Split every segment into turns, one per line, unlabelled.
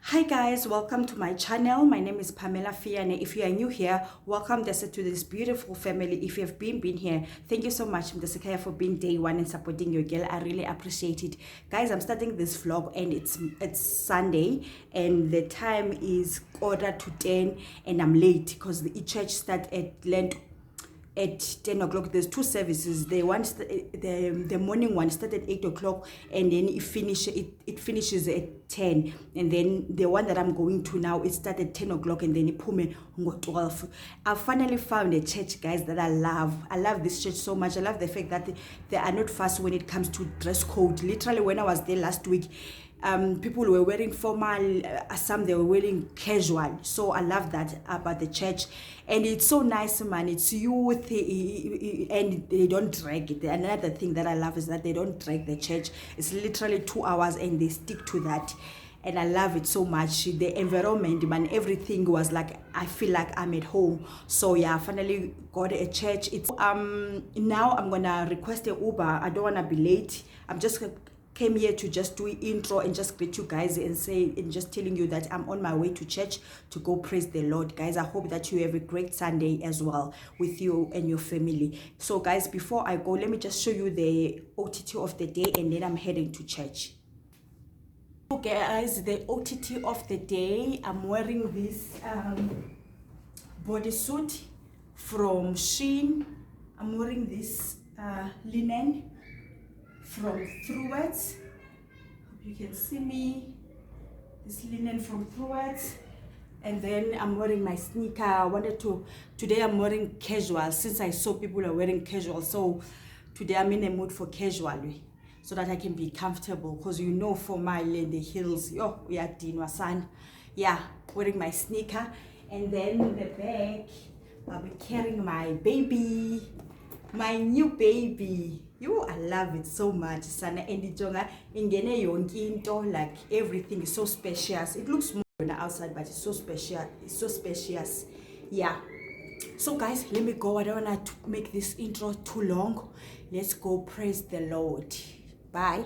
Hi guys, welcome to my channel. My name is Pamela Fiane. If you are new here, welcome to this beautiful family. If you have been here, thank you so much Mdesekaya for being day one and supporting your girl. I really appreciate it. Guys, I'm starting this vlog and it's Sunday and the time is 9:45 and I'm late because the church start at 10 o'clock. There's two services. The morning one started at 8 o'clock and then it finishes at 10, and then the one that I'm going to now, it started at 10 o'clock and then it pume 12. I finally found a church, guys, that I love this church so much. I love the fact that they are not fast when it comes to dress code. Literally, when I was there last week, people were wearing formal, some they were wearing casual. So I love that about the church, and it's so nice, man. It's youth, and they don't drag it. Another thing that I love is that they don't drag the church. It's literally 2 hours and they stick to that, and I love it so much. The environment, man, everything was like, I feel like I'm at home. So yeah, I finally got a church. It's now I'm gonna request a Uber. I don't wanna be late. I'm just came here to just do intro and just greet you guys and say and just telling you that I'm on my way to church to go praise the Lord. Guys, I hope that you have a great Sunday as well with you and your family. So guys, before I go, let me just show you the OTT of the day and then I'm heading to church. So guys, the OTT of the day, I'm wearing this bodysuit from Shein. I'm wearing this linen from Truworths. Hope you can see me. This linen from Truworths. And then I'm wearing my sneaker. Today I'm wearing casual since I saw people are wearing casual. So today I'm in a mood for casual so that I can be comfortable, because you know for my in the heels, we are Dinwasan. Yeah, wearing my sneaker. And then in the back, I'll be carrying my baby. My new baby. I love it so much, Sana. And ingene yonke into, like everything is so spacious. It looks small on the outside, but it's so spacious. It's so spacious. Yeah. So guys, let me go. I don't want to make this intro too long. Let's go praise the Lord. Bye.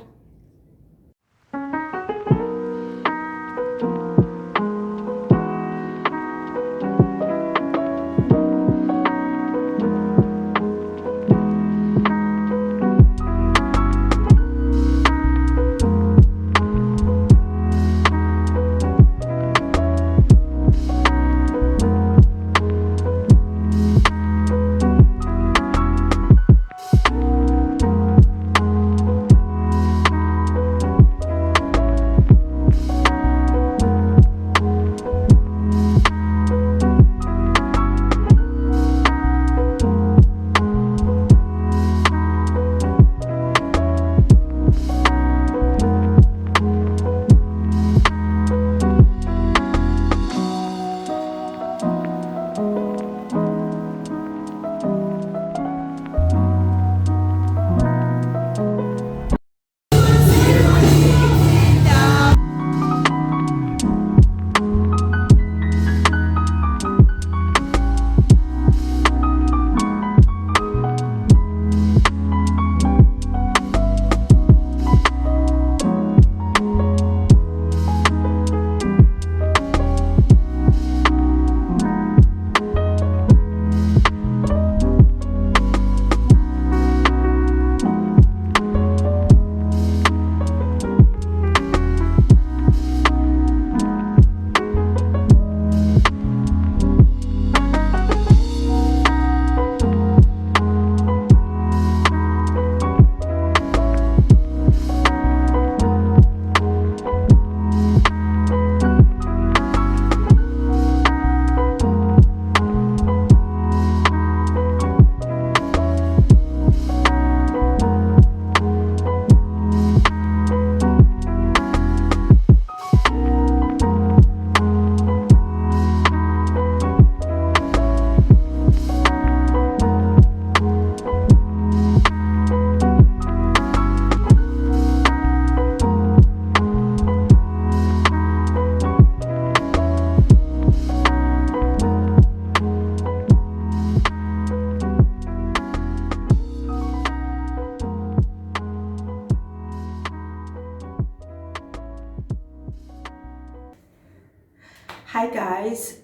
Hi guys,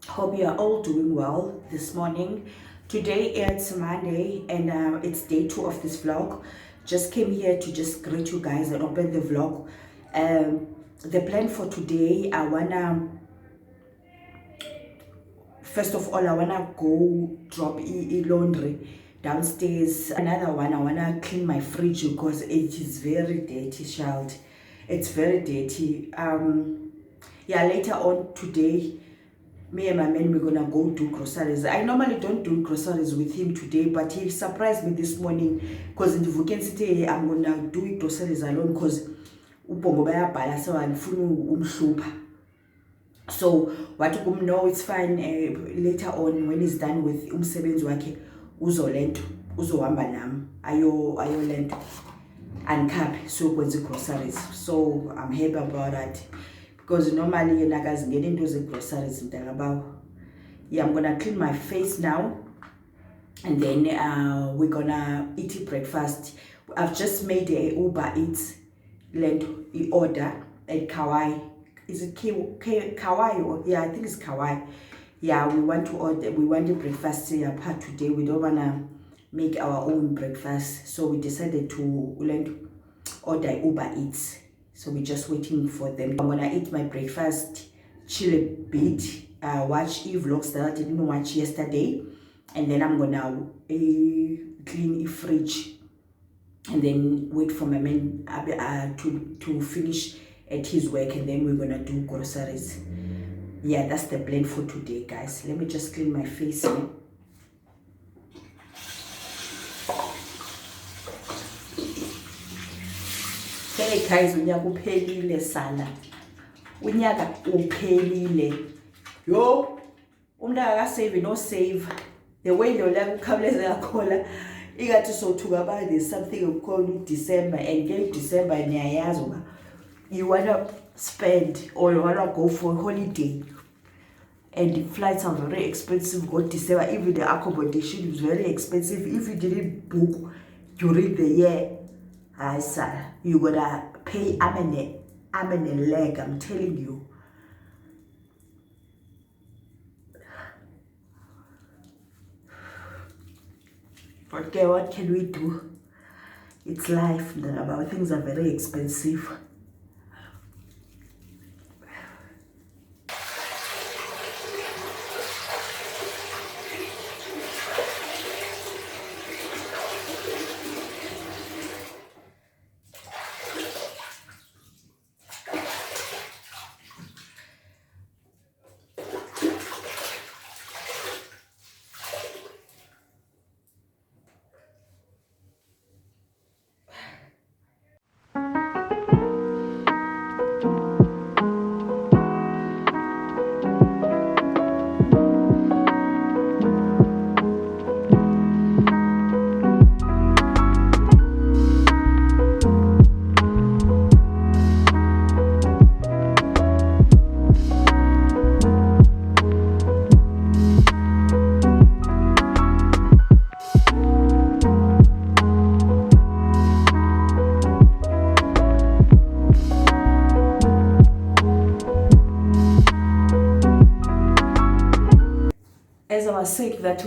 hope you are all doing well this morning. Today it's Monday and it's day 2 of this vlog. Just came here to just greet you guys and open the vlog. The plan for today, first of all, I wanna go drop laundry downstairs. Another one, I wanna clean my fridge because it is very dirty, child. It's very dirty. Yeah, later on today, me and my man, we're gonna go do groceries. I normally don't do groceries with him today, but he surprised me this morning because in the weekend city I'm gonna do groceries alone because ubongo bayabhala so andifuni umhlupha. So what you know, it's fine. Later on when he's done with umsebenzi wakhe uzolento uzohamba nami ayo lento andikhaphe so kwenza groceries. So I'm happy about that because normally yena akazingena into ze-groceries mntakabawo. Yeah, I'm gonna clean my face now and then we're gonna eat breakfast. I've just made a Uber Eats lento order at Kauai. Is it Kauai? Or yeah, I think it's Kauai. Yeah, we want the breakfast here part today. We don't wanna make our own breakfast, so we decided to order Uber Eats. So we're just waiting for them. I'm gonna eat my breakfast, chill a bit, watch vlogs that I didn't watch yesterday, and then I'm gonna clean the fridge and then wait for my man to finish at his work, and then we're gonna do groceries. Yeah, that's the plan for today, guys. Let me just clean my face. Hey guys, unyaka uphelile sala. Unyaka uphelile. Yo, umntaka akasave no save. The way your life ukhawuleze yakhola ingathi sothuka ba there's something called December, and get December niyayazi uba you wanna spend or you wanna go for a holiday, and the flights are very expensive. Got December, even the accommodation is very expensive. If you didn't book during the year, you gotta pay arm and a leg, I'm telling you. But okay, what can we do? It's life. About things are very expensive. As I was saying, that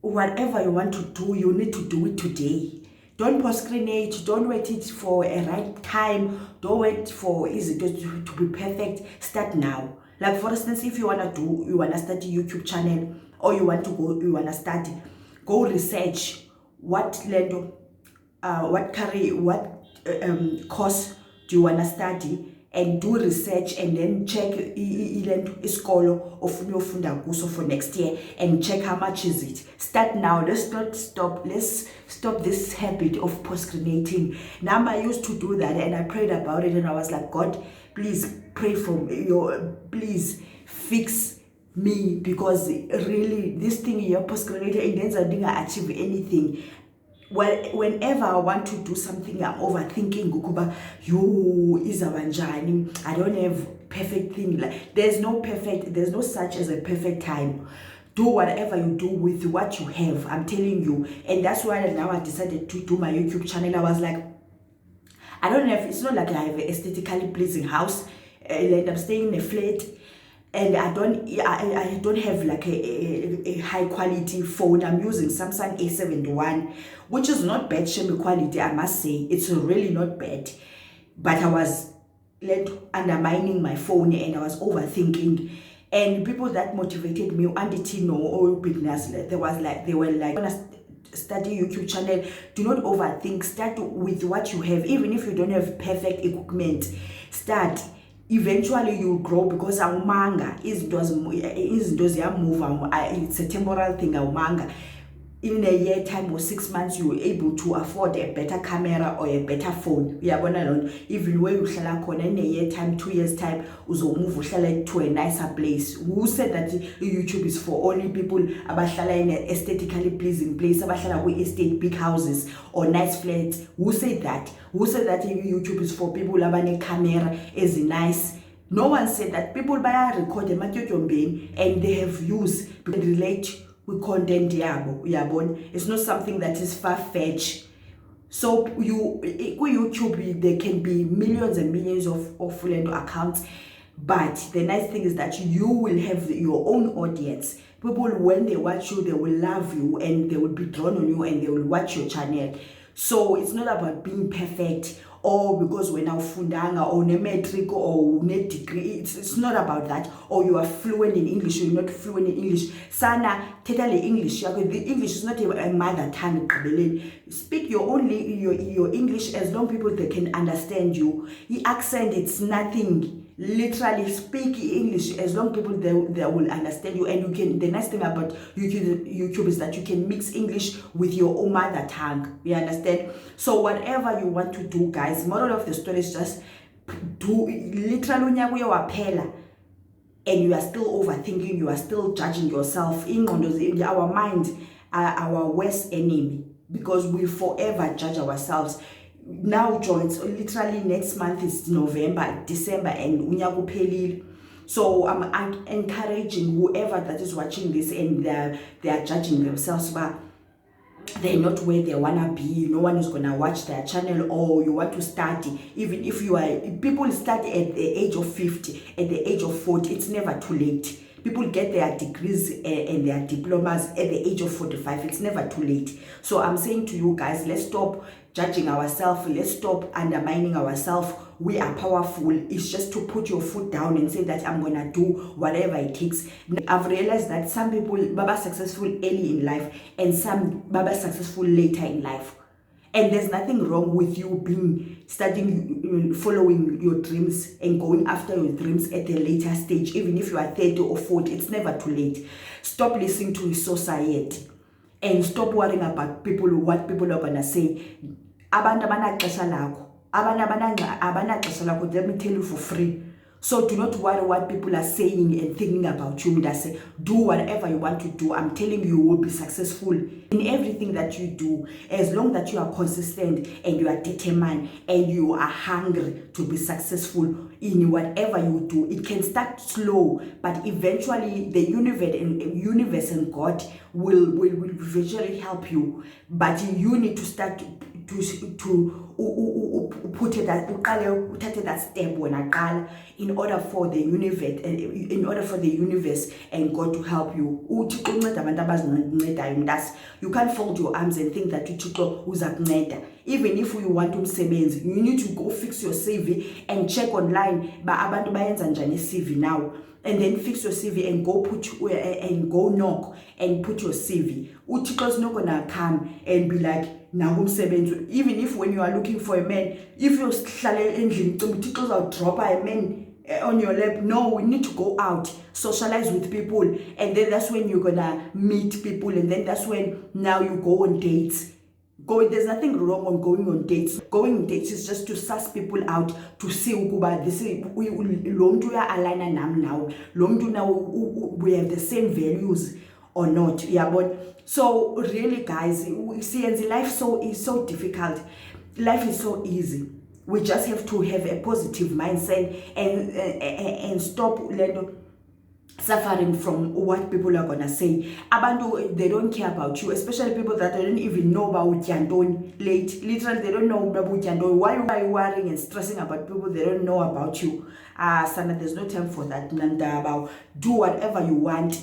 whatever you want to do, you need to do it today. Don't procrastinate. Don't wait it for a right time. Don't wait for it to be perfect. Start now. Like for instance, if you wanna start a YouTube channel, or you wanna start, go research what course do you wanna study, and do research, and then check isikolo ofuna uyofunda kuso for next year, and check how much is it. Start now. Let's stop this habit of procrastinating. Now I used to do that, and I prayed about it, and I was like, God, please pray for me, please fix me, because really this thing you're procrastinating, and then I didn't achieve anything. Well, whenever I want to do something, I'm overthinking. Gukuba, I don't have perfect thing. Like there's no such as a perfect time. Do whatever you do with what you have. I'm telling you, and that's why now I decided to do my YouTube channel. I was like, I don't have, it's not like I have an aesthetically pleasing house, and I'm staying in a flat, and I don't have like a high quality phone. I'm using Samsung A71, which is not bad shame quality, I must say. It's really not bad, but I was undermining my phone, and I was overthinking. And people that motivated me, Andy Tino or beginners, they were like, study YouTube channel, do not overthink. Start with what you have. Even if you don't have perfect equipment, start. Eventually you'll grow, because awumanga izinto ziyamove. It's a temporal thing. Awumanga in a year time or 6 months you were able to afford a better camera or a better phone. Even where you hlala khona in a year time, 2 years time, uzomove uhlala to a nicer place. Who said that YouTube is for only people abahlala in an aesthetically pleasing place, abahlala with estate, big houses or nice flats? Who said that? Who said that YouTube is for people abane camera is nice? No one said that. People buy record and they have views, they relate with content yabo. It's not something that is far-fetched. So YouTube, there can be millions and millions of accounts, but the nice thing is that you will have your own audience. People, when they watch you, they will love you, and they will be drawn on you, and they will watch your channel. So it's not about being perfect, or because we're now fundanga or ne metric or ne degree. It's not about that. Or you are fluent in English or you're not fluent in English. Sana totally English. The English is not a mother tongue. Speak your English, as long people they can understand you. The accent, it's nothing. Literally speak English, as long people they will understand you. And you can, the nice thing about YouTube is that you can mix English with your own mother tongue. You understand? So whatever you want to do, guys, moral of the story is just do literally and you are still overthinking, you are still judging yourself. Our minds are our worst enemy, because we forever judge ourselves. Now joins literally next month is November, December, and unyaka uphelile. So I'm encouraging whoever that is watching this and they are judging themselves, but they're not where they wanna be. No one is gonna watch their channel. Or you want to study, even if you are, people study at the age of 50, at the age of 40. It's never too late. People get their degrees and their diplomas at the age of 45. It's never too late. So I'm saying to you guys, let's stop judging ourselves. Let's stop undermining ourselves. We are powerful. It's just to put your foot down and say that I'm gonna do whatever it takes. I've realized that some people baba successful early in life, and some baba successful later in life. And there's nothing wrong with you studying, following your dreams and going after your dreams at a later stage. Even if you are 30 or 40, it's never too late. Stop listening to society and stop worrying about people, what people are gonna say. Let me tell you for free. So do not worry what people are saying and thinking about you. Do whatever you want to do. I'm telling you, you will be successful in everything that you do, as long that you are consistent and you are determined and you are hungry to be successful in whatever you do. It can start slow, but eventually the universe and God will eventually help you. But you need to start to put it that step when I call, in order for the universe and God to help you. You can't fold your arms and think that even if you want to you need to go fix your CV and check online CV now, and then fix your CV and go knock and put your CV. Uchiko's not gonna come and be like, even if when you are looking for a man, if you're Uchiko's will drop a man on your lap. No, we need to go out, socialize with people, and then that's when you're gonna meet people, and then that's when now you go on dates. There's nothing wrong on going on dates. Going on dates is just to suss people out, to see ukuba this lomntu uyalina nam now. Lomntu now we have the same values or not. Yeah, but so really, guys, see, and life is so difficult. Life is so easy. We just have to have a positive mindset and stop suffering from what people are gonna say. Abantu, they don't care about you, especially people that they don't even know about Yantoni late. Literally, they don't know about Yantoni. Why are you worrying and stressing about people they don't know about you? Sana, there's no time for that. Nanda, about do whatever you want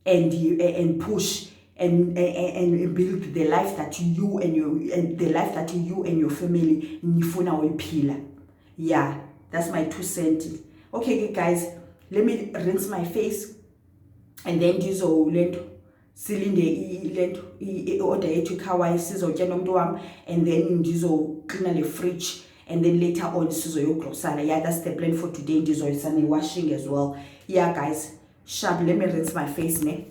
and push and build the life that you and the life that you and your family nifuna uyphila. Yeah, that's my 2 cents. Okay, guys, let me rinse my face and then ndizolento silinde lento i-order yethu ikhawaya sizotya nomntu wam, and then ndizoklina le fridge, and then later on sizoyogrosala. Yeah, that's the plan for today. Ndizoyisana washing as well. Yeah, guys, sharp. Let me rinse my face ne.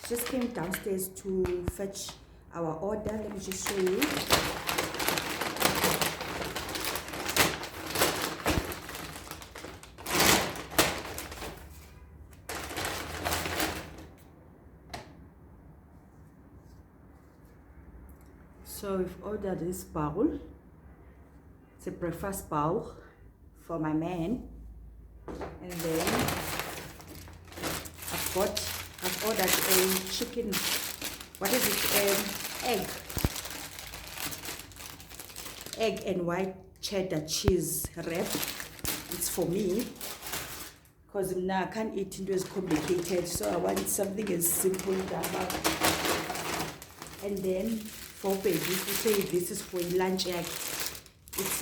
Just came downstairs to fetch our order. Let me just show you. So we've ordered this bowl. It's a breakfast bowl for my man, and then I've ordered a chicken, what is it, egg and white cheddar cheese wrap. It's for me, because now I can't eat into as complicated, so I want something as simple. And then for babies, we say this is for lunch egg. It's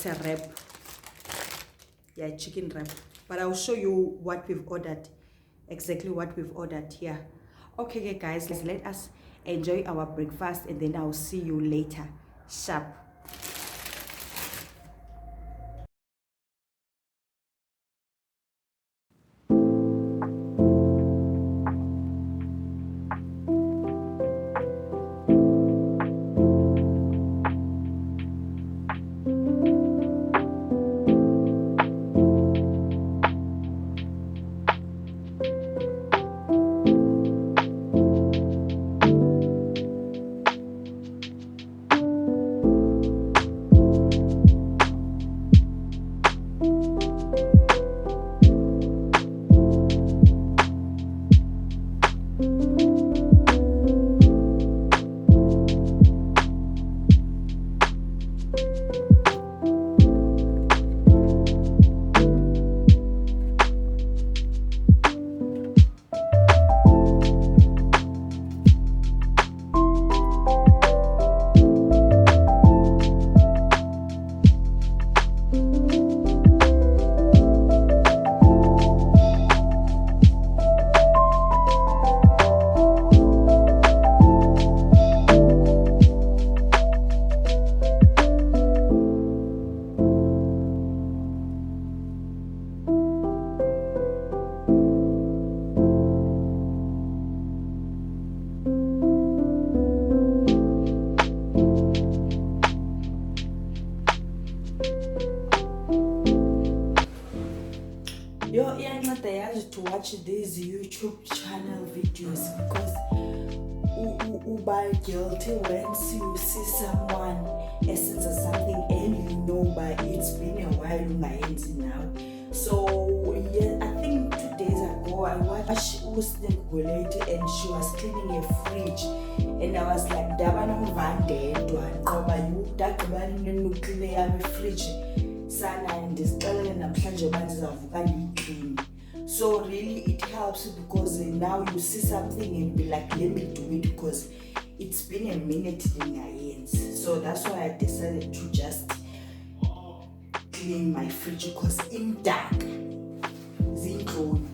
a wrap. Yeah, chicken wrap. But I'll show you what we've ordered, exactly what we've ordered here. Okay, guys, let us enjoy our breakfast, and then I'll see you later. Sharp. To watch these YouTube channel videos, because uba guilty once you see someone essence of something and you know but it's been a while now. So yeah, I think 2 days ago I watched Usnik Goleti and she was cleaning a fridge. And I was like, Dabana Vandedwa, Koba, you Dakabani nuclear fridge, Sana, and this color and Planjaman's of clean. So really it helps because now you see something and be like, let me do it because it's been a minute in my hands. So that's why I decided to just clean my fridge because in dark, Zinkloni.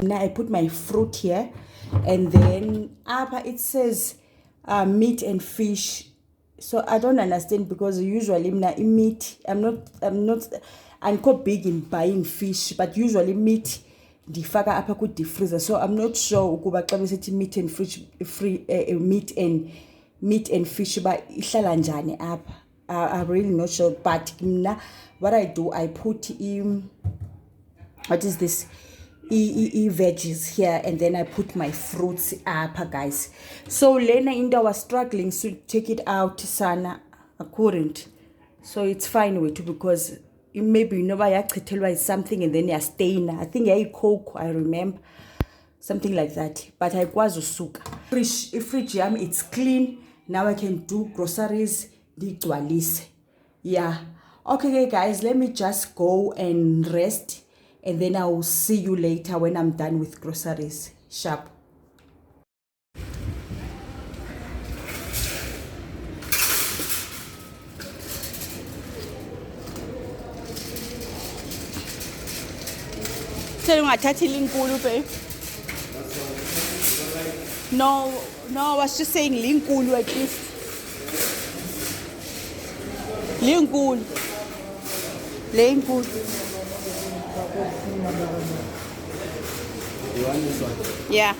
I put my fruit here, and then it says meat and fish. So I don't understand because usually meat, I'm quite big in buying fish, but usually meat ndifaka apha ku deep freezer. So I'm not sure ukuba xa besithi meat and fish meat and fish ba ihlala njani apha. I'm really not sure, but what I do, I put what is this? Veggies here, and then I put my fruits up, guys. So Lena Inda was struggling to take it out, Sana. I couldn't. So it's fine with you because maybe is something and then you're staying. I think I coke, I remember. Something like that. But I was suka. Fridge yam, it's clean. Now I can do groceries. Yeah. Okay, guys, let me just go and rest. And then I will see you later when I'm done with groceries. Sharp. No, I was just saying linkulu at least. Linkulu.
You want this one?
Yeah.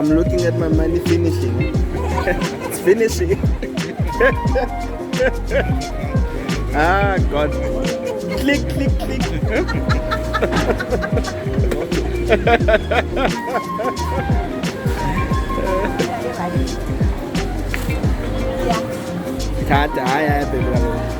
I'm looking at my money finishing. It's finishing. Ah, God. Click, click, click. Tata, hi, baby.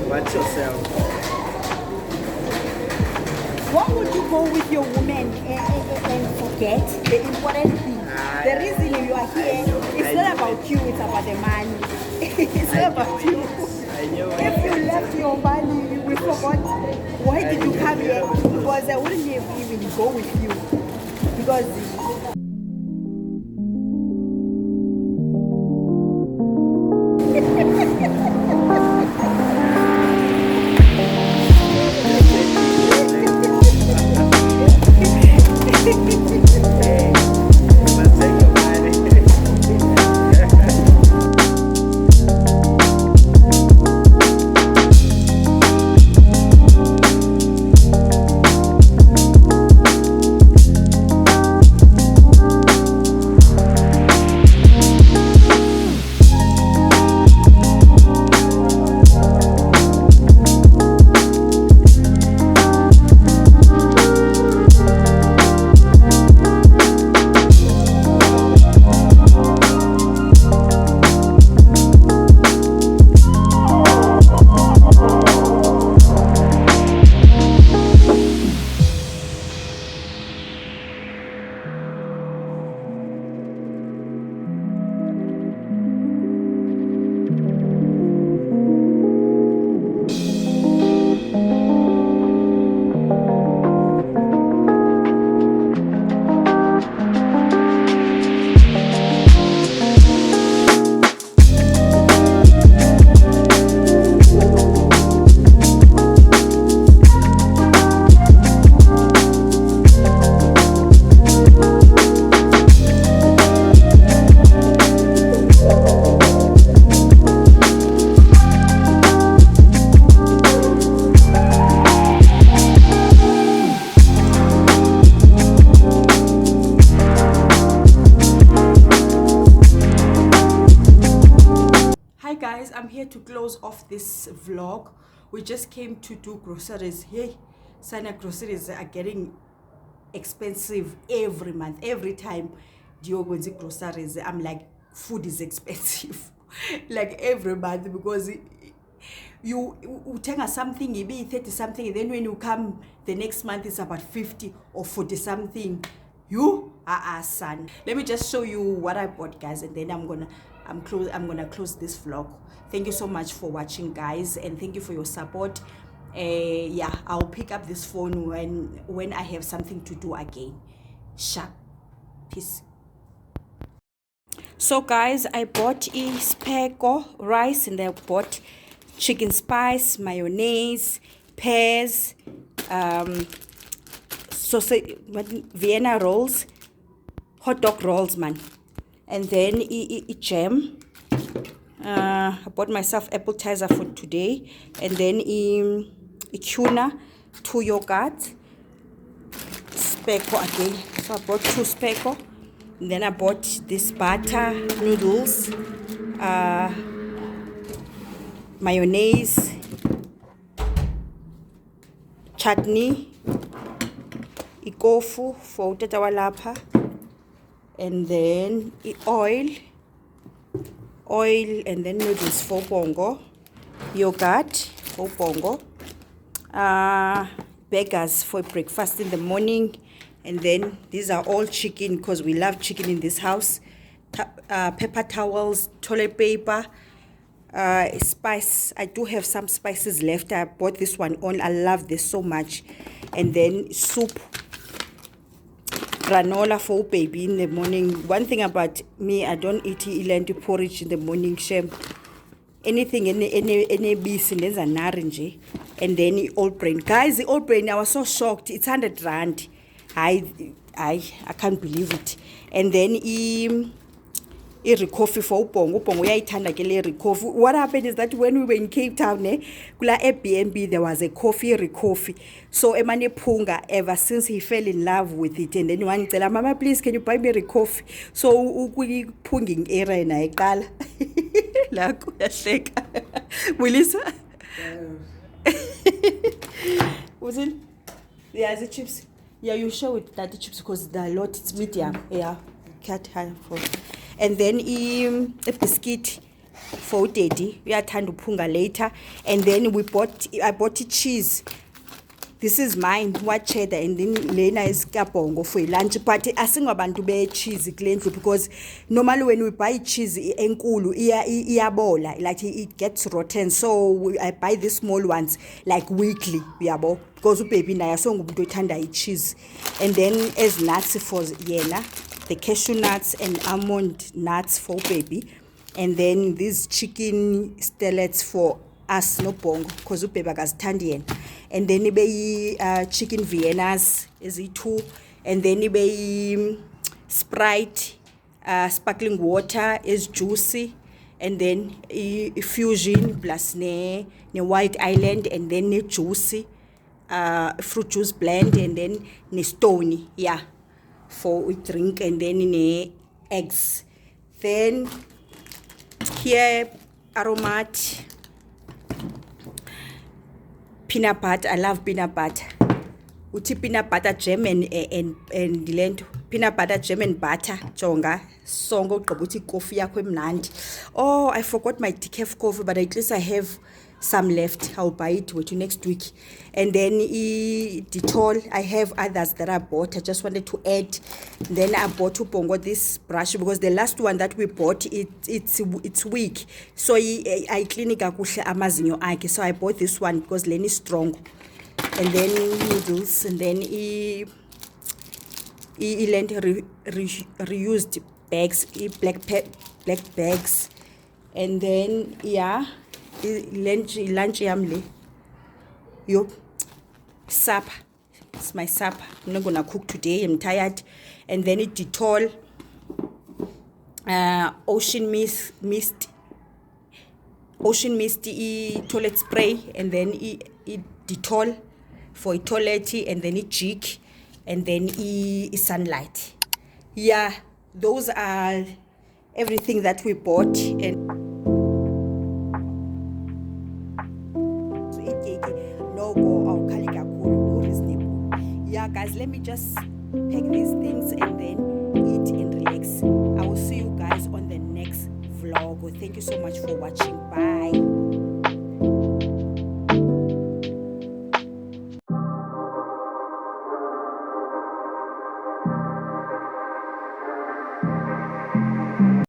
Watch yourself.
Why would you go with your woman and forget the important thing? The reason you are here, it's not about you, it's about the money. It's not about you.
I knew it.
If you left your money, we forgot. Why did you come here? Because I wouldn't even go with you. Because
Must take your money.
Hi guys, I'm here to close off this vlog. We just came to do groceries. Hey, Sana, groceries are getting expensive every month. Every time Diogo groceries, I'm like, food is expensive. Like every month, because you take something, it be 30 something, and then when you come the next month, it's about 50 or 40 something. You are son. Let me just show you what I bought, guys, and then I'm gonna close this vlog. Thank you so much for watching, guys, and thank you for your support. Yeah, I'll pick up this phone when I have something to do again. Sharp. Peace. So guys, I bought a speko rice, and I bought chicken spice, mayonnaise, pears, sausage, Vienna rolls, hot dog rolls, man, and then jam. I bought myself appetizer for today, and then tuna, 2 yogurt, speko again. So I bought 2 speko. And then I bought this butter noodles, mayonnaise, chutney, ikofu for utata walapha, and then oil, and then noodles for bongo, yogurt for bongo, burgers for breakfast in the morning, and then these are all chicken because we love chicken in this house. Paper towels, toilet paper, spice. I do have some spices left. I bought this one on. I love this so much. And then soup, granola for baby in the morning. One thing about me, I don't eat ilanti porridge in the morning. Shame. Anything any beef and there's an orange, and then old brain. Guys, the old brain, I was so shocked. It's 100 rand. I can't believe it. And then coffee for Ubongo. Ubongo uyayithanda ke le coffee. What happened is that when we were in Cape Town, kula Airbnb, there was a coffee. So emane punga, ever since he fell in love with it, and then one tell mama, please can you buy me a coffee? So ukuyipunging era na iqala. La kuyahleka. Wilisa. Was it? Yeah, the chips. Yeah, you show it that the chips because the lot it's medium. Yeah, cut high for. And then a biscuit for udedi uyathanda uphunga later. And then I bought cheese. This is mine, what cheddar, and then lena is kapongo for lunch. But asingabantu be cheese klendlu, because normally when we buy cheese enkulu iyabola, like it gets rotten. So I buy the small ones like weekly, yabo, because baby naye songumuntu othanda cheese. And then as nuts for yena, the cashew nuts and almond nuts for baby. And then these chicken stellets for us, no bongo, because baby akazithandi yena. And then ibe chicken viennas is it 2. And then ibe Sprite, sparkling water is juicy. And then fusion plus ne White Island, and then ne juicy fruit juice blend, and then ne stony, yeah, for we drink. And then ne eggs. Then here aromat peanut butter. I love peanut butter. Uthi peanut butter jam and lento peanut butter jam and butter jonga songo ugqiba uthi coffee yakho emnandi. Oh, I forgot my decaf coffee, but at least I have some left. I'll buy it with you next week. And then Dettol, I have others that I bought. I just wanted to add. Then I bought Ubongo this brush, because the last one that we bought, it's weak. So I clean kakuhle amazinyo akhe. So I bought this one because Lenny is strong. And then noodles, and then reused bags, black bags. And then yeah, lunch yamle. Yo, supper. It's my supper. I'm not gonna cook today. I'm tired. And then it Dettol, ocean mist, toilet spray, and then Dettol for toilet, and then jig, and then sunlight. Yeah, those are everything that we bought. And yeah, guys, let me just pack these things and then eat and relax. I will see you guys on the next vlog. Thank you so much for watching. Bye.